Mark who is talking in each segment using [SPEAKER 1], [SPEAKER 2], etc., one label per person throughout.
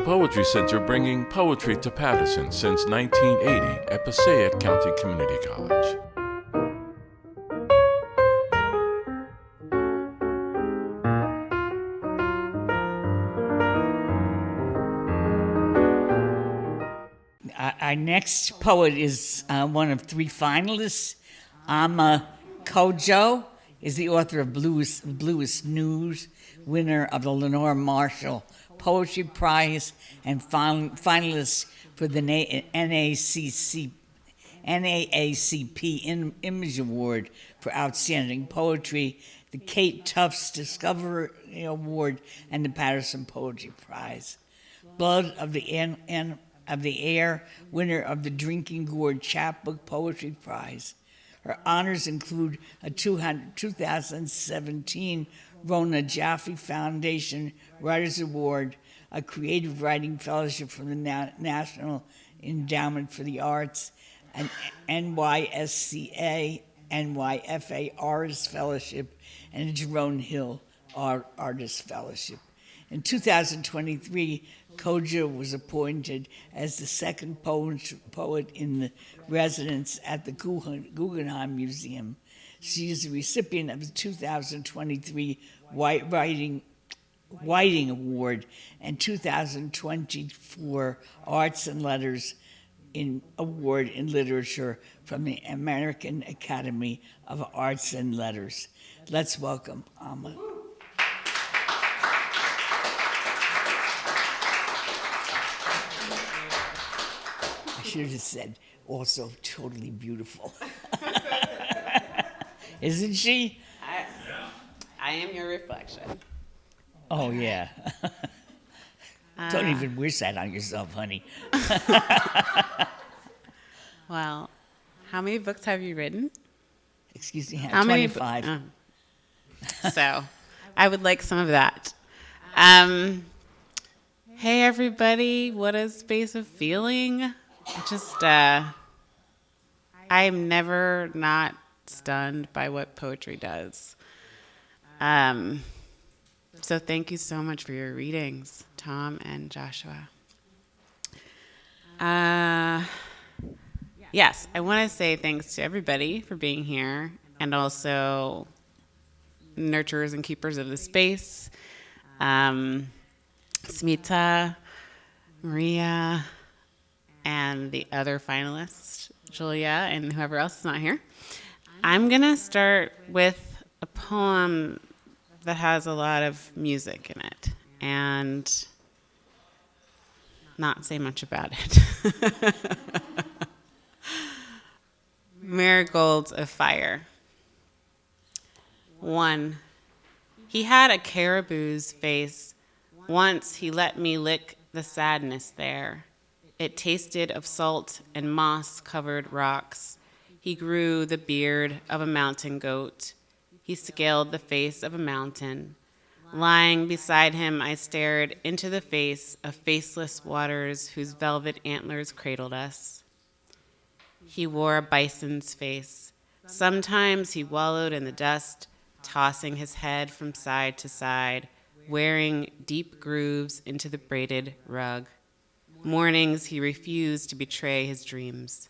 [SPEAKER 1] Poetry Center, bringing poetry to Paterson since 1980 at Passaic County Community College.
[SPEAKER 2] Our next poet is one of three finalists. Codjoe is the author of Bluest, Nude, winner of the Lenore Marshall Poetry Prize, and finalist for the NAACP Image Award for Outstanding Poetry, the Kate Tufts Discovery Award, and the Paterson Poetry Prize. Blood of the Air, winner of the Drinking Gourd Chapbook Poetry Prize. Her honors include a 2017 Rona Jaffe Foundation Writers Award, a Creative Writing Fellowship from the National Endowment for the Arts, an NYSCA, NYFA Artist Fellowship, and a Jerome Hill Artist Fellowship. In 2023, Codjoe was appointed as the second poet in the residence at the Guggenheim Museum. She is the recipient of the 2023 Whiting Award and 2024 Arts and Letters Award in Literature from the American Academy of Arts and Letters. Let's welcome Amma. I should have said also totally beautiful. Isn't she?
[SPEAKER 3] I am your reflection.
[SPEAKER 2] Oh, yeah. Don't even wish that on yourself, honey.
[SPEAKER 3] Well, how many books have you written?
[SPEAKER 2] Excuse me,
[SPEAKER 3] How
[SPEAKER 2] 25.
[SPEAKER 3] many? So, I would like some of that. Hey, everybody. What a space of feeling. I'm never not stunned by what poetry does. So thank you so much for your readings, Tom and Joshua. Yes, I want to say thanks to everybody for being here, and also nurturers and keepers of the space. Smita, Maria, and the other finalists, Julia, and whoever else is not here. I'm going to start with a poem that has a lot of music in it and not say much about it. Marigolds of Fire. 1. He had a caribou's face. Once he let me lick the sadness there. It tasted of salt and moss-covered rocks. He grew the beard of a mountain goat. He scaled the face of a mountain. Lying beside him, I stared into the face of faceless waters whose velvet antlers cradled us. He wore a bison's face. Sometimes he wallowed in the dust, tossing his head from side to side, wearing deep grooves into the braided rug. Mornings he refused to betray his dreams.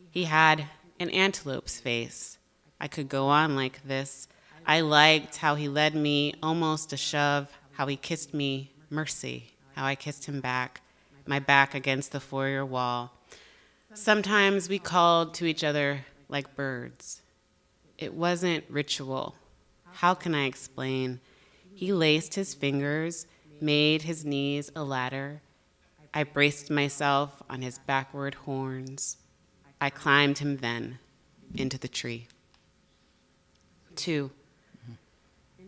[SPEAKER 3] He had an antelope's face. I could go on like this. I liked how he led me almost a shove, how he kissed me, mercy, how I kissed him back, my back against the foyer wall. Sometimes we called to each other like birds. It wasn't ritual. How can I explain? He laced his fingers, made his knees a ladder. I braced myself on his backward horns. I climbed him then into the tree. 2.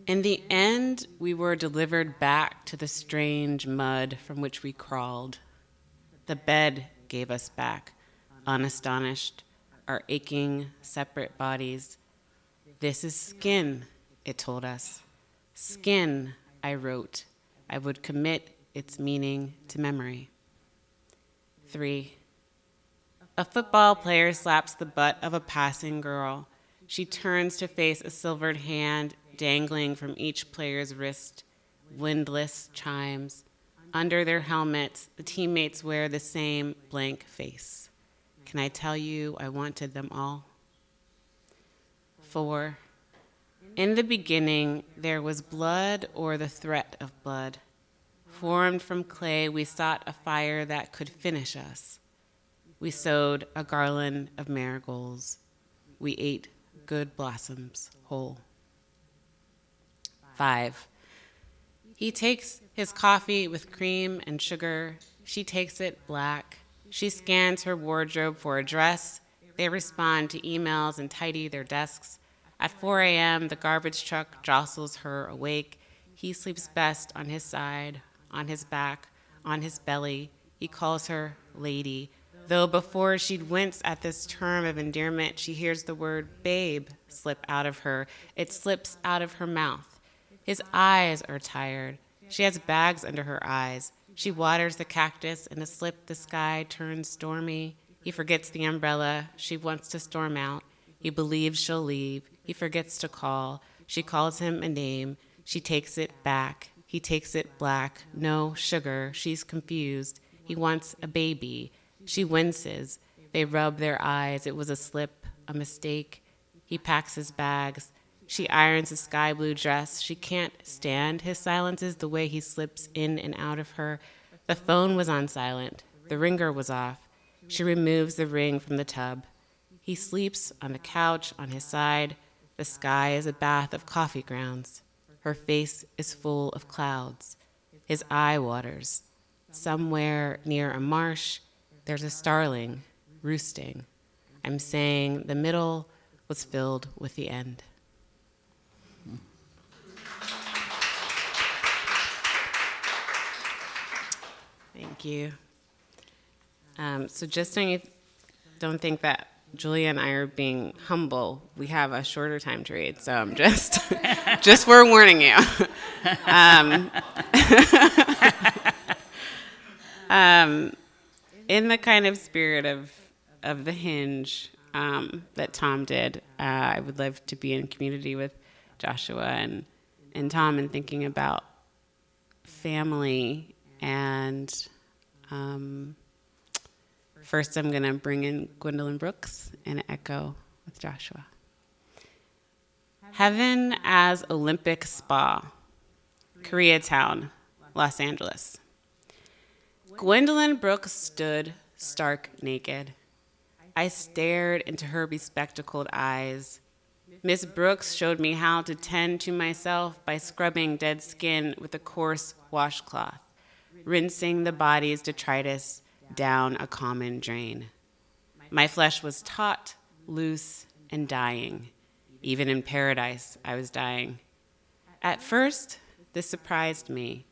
[SPEAKER 3] In the end, we were delivered back to the strange mud from which we crawled. The bed gave us back, unastonished, our aching, separate bodies. This is skin, it told us. Skin, I wrote. I would commit its meaning to memory. 3. A football player slaps the butt of a passing girl. She turns to face a silvered hand dangling from each player's wrist. Windless chimes. Under their helmets, the teammates wear the same blank face. Can I tell you I wanted them all? 4. In the beginning, there was blood or the threat of blood. Formed from clay, we sought a fire that could finish us. We sewed a garland of marigolds. We ate good blossoms whole. 5. He takes his coffee with cream and sugar. She takes it black. She scans her wardrobe for a dress. They respond to emails and tidy their desks. At 4 a.m., the garbage truck jostles her awake. He sleeps best on his side, on his back, on his belly. He calls her lady, though before she'd wince at this term of endearment, she hears the word babe slip out of her. It slips out of her mouth. His eyes are tired. She has bags under her eyes. She waters the cactus. In a slip, the sky turns stormy. He forgets the umbrella. She wants to storm out. He believes she'll leave. He forgets to call. She calls him a name. She takes it back. He takes it black. No sugar. She's confused. He wants a baby. She winces. They rub their eyes. It was a slip, a mistake. He packs his bags. She irons a sky blue dress. She can't stand his silences, the way he slips in and out of her. The phone was on silent. The ringer was off. She removes the ring from the tub. He sleeps on the couch on his side. The sky is a bath of coffee grounds. Her face is full of clouds. His eye waters. Somewhere near a marsh, there's a starling roosting. I'm saying the middle was filled with the end. Thank you. So just so you don't think that Julia and I are being humble, we have a shorter time to read, so I'm just forewarning you. In the kind of spirit of the hinge that Tom did, I would love to be in community with Joshua and Tom and thinking about family. And first I'm going to bring in Gwendolyn Brooks and echo with Joshua. Heaven as Olympic Spa, Koreatown, Los Angeles. Gwendolyn Brooks stood stark naked. I stared into her bespectacled eyes. Miss Brooks showed me how to tend to myself by scrubbing dead skin with a coarse washcloth, rinsing the body's detritus down a common drain. My flesh was taut, loose, and dying. Even in paradise, I was dying. At first, this surprised me.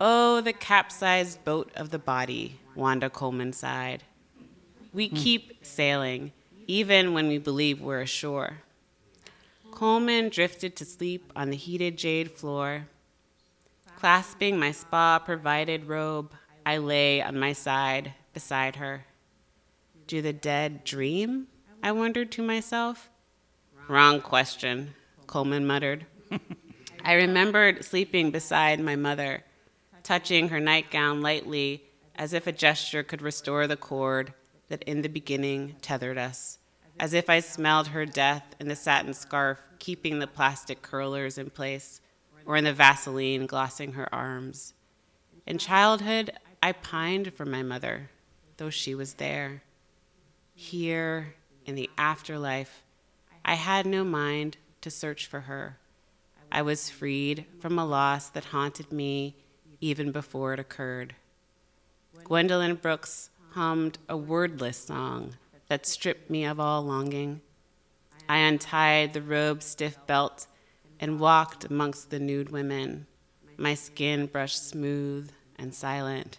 [SPEAKER 3] Oh, the capsized boat of the body, Wanda Coleman sighed. We keep sailing, even when we believe we're ashore. Coleman drifted to sleep on the heated jade floor. Clasping my spa-provided robe, I lay on my side beside her. Do the dead dream? I wondered to myself. Wrong question, Coleman muttered. I remembered sleeping beside my mother, touching her nightgown lightly as if a gesture could restore the cord that in the beginning tethered us, as if I smelled her death in the satin scarf keeping the plastic curlers in place, or in the Vaseline glossing her arms. In childhood, I pined for my mother, though she was there. Here, in the afterlife, I had no mind to search for her. I was freed from a loss that haunted me even before it occurred. Gwendolyn Brooks hummed a wordless song that stripped me of all longing. I untied the robe's stiff belt and walked amongst the nude women, my skin brushed smooth and silent.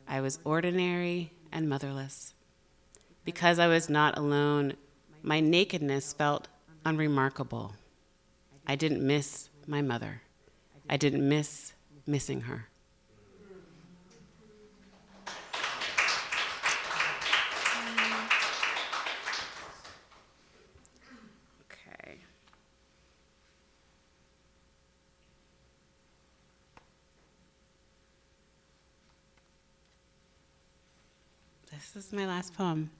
[SPEAKER 3] I was ordinary and motherless. Because I was not alone, my nakedness felt unremarkable. I didn't miss my mother. I didn't miss missing her. Okay. This is my last poem.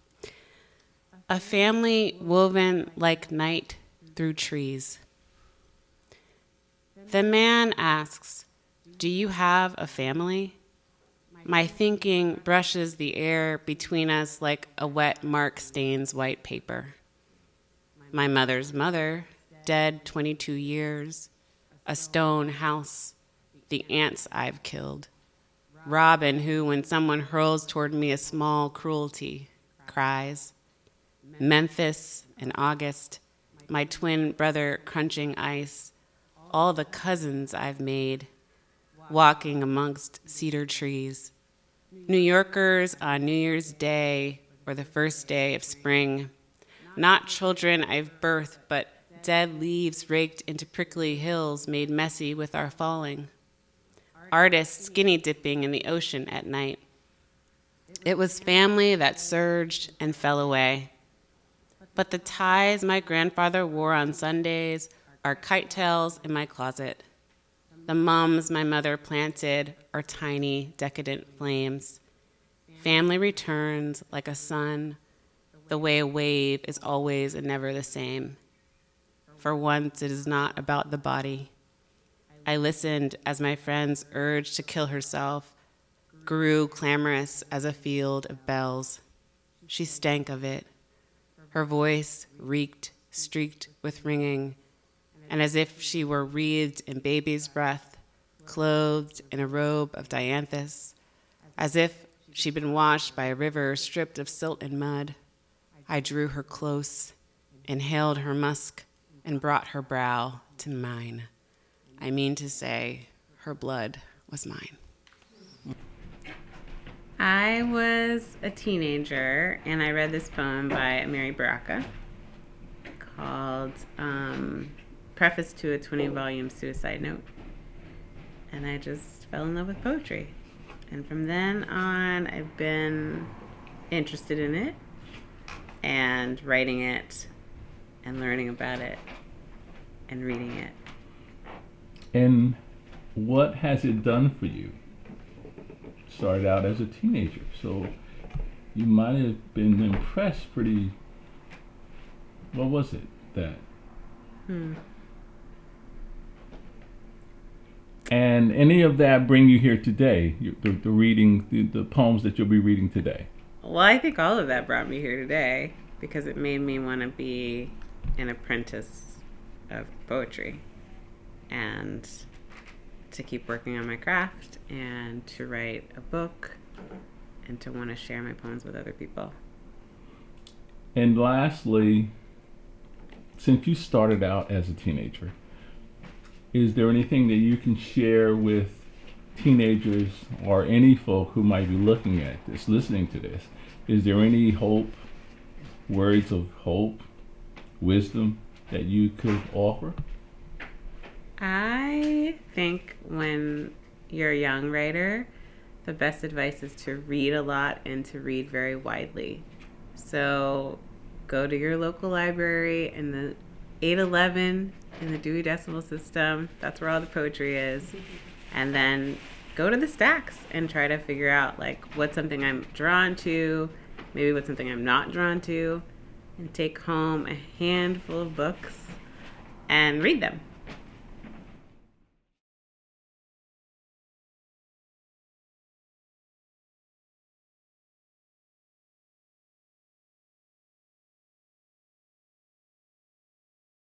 [SPEAKER 3] A family woven like night through trees. The man asks, "Do you have a family?" My thinking brushes the air between us like a wet mark stains white paper. My mother's mother, dead 22 years, a stone house, the ants I've killed. Robin, who, when someone hurls toward me a small cruelty, cries. Memphis in August, my twin brother crunching ice, all the cousins I've made, walking amongst cedar trees. New Yorkers on New Year's Day or the first day of spring. Not children I've birthed, but dead leaves raked into prickly hills made messy with our falling. Artists skinny dipping in the ocean at night. It was family that surged and fell away. But the ties my grandfather wore on Sundays are kite tails in my closet. The mums my mother planted are tiny, decadent flames. Family returns like a sun, the way a wave is always and never the same. For once, it is not about the body. I listened as my friend's urge to kill herself grew clamorous as a field of bells. She stank of it. Her voice reeked, streaked with ringing, and as if she were wreathed in baby's breath, clothed in a robe of dianthus, as if she'd been washed by a river stripped of silt and mud. I drew her close, inhaled her musk, and brought her brow to mine. I mean to say, her blood was mine. I was a teenager, and I read this poem by Mary Baraka called Preface to a 20-volume Suicide Note. And I just fell in love with poetry. And from then on, I've been interested in it and writing it and learning about it and reading it.
[SPEAKER 1] And what has it done for you? Started out as a teenager, so you might have been impressed pretty. What was it that? And any of that bring you here today? The reading, the poems that you'll be reading today.
[SPEAKER 3] Well, I think all of that brought me here today because it made me want to be an apprentice of poetry and to keep working on my craft and to write a book and to want to share my poems with other people.
[SPEAKER 1] And lastly, since you started out as a teenager, is there anything that you can share with teenagers or any folk who might be looking at this, listening to this? Is there any hope, words of hope, wisdom that you could offer?
[SPEAKER 3] I think when you're a young writer, the best advice is to read a lot and to read very widely. So go to your local library in the 811 in the Dewey Decimal System. That's where all the poetry is. And then go to the stacks and try to figure out like what's something I'm drawn to, maybe what's something I'm not drawn to, and take home a handful of books and read them.